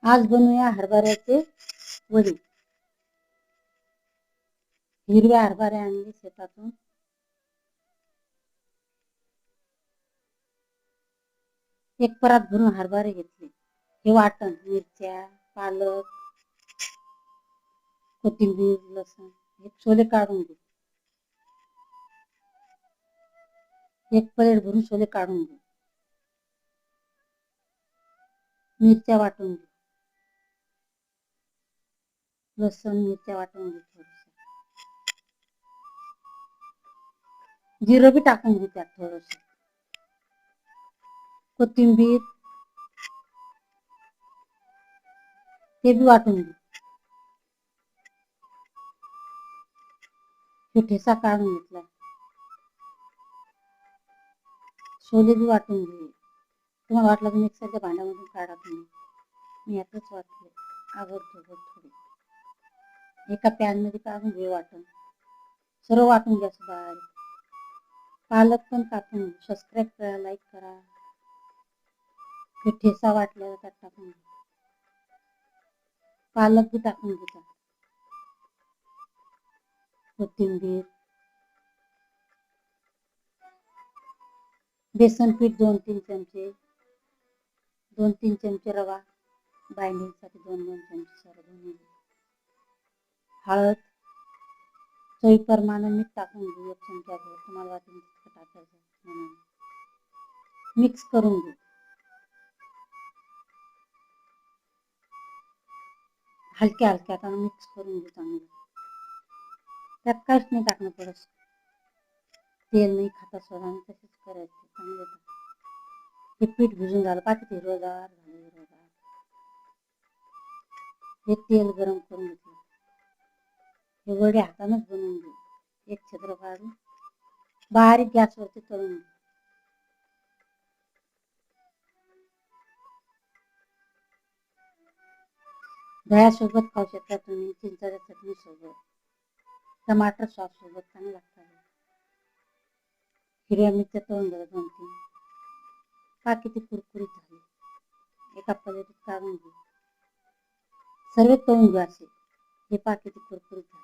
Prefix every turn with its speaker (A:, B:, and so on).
A: आज बनवूया हरभऱ्याचे वडी. हिरव्या हरभरे आणले शेतातून. एक परात भरून हरभरे घेतले. हे वाटण मिरच्या, पालक, कोथिंबीर, लसूण. हे छोले काढून घे. एक प्लेट भरून छोले काढून घे. मिरच्या वाटून घे. लसूण मिरच्या वाटून घे. थोडस जिरं बी टाकून घे त्यात. थोडस कोथिंबीर ते बी वाटून घे. हे ठेचा काढून घेतला. छोले बी वाटून घे. तुम्हाला वाटलं तर मिक्सरच्या भांड्यामधून काढा तुम्ही. मी यातच वाटले आगरतोबर थोडी. एका पॅन मध्ये काढून घे वाटण. सर्व वाटून घ्या बारीक. पालक पण कापून घे. सबस्क्राईब करा, लाईक करा. हे ठेचा वाटलेला त्यात टाकून घे. पालक बी टाकून घे. कोथिंबीर, बेसन पीठ 2-3 चमचे, 2-3 चमचे रवा बाइंडिंग साठी, 2-2 चमचे सर्व. हळद चवीप्रमाणे मीठ टाकून घे. 1 चमचा भर. तुम्हाला वाटेल तितकं टाकायचं म्हणून. मिक्स करून घे. हलक्या हाताने मिक्स करून घे चांगलं. त्यात काहीच नाही टाकणं पडत. तेल नाही खाता सोडा, तसेच करायचं चांगलं. हे पीठ भिजून झालं. पाकिट हिरवगार झालं. हे तेल गरम करून घेतलं. हे वडे हातानेच बनवून घे. एक छिद्र काढून बारीक गॅसवरती तळून घे. दह्यासोबत खाऊ शकता तुम्ही, चिंचाच्या चटणी सोबत, टमाटर सॉस सोबत चांगलं लागतं. हिरव्या मिरच्या तळून घ्या 2-3. किती कुरकुरीत झाले. एका प्लेटीत काढून घे. सर्व तळून घ्या असे. हे किती कुरकुरीत झाले.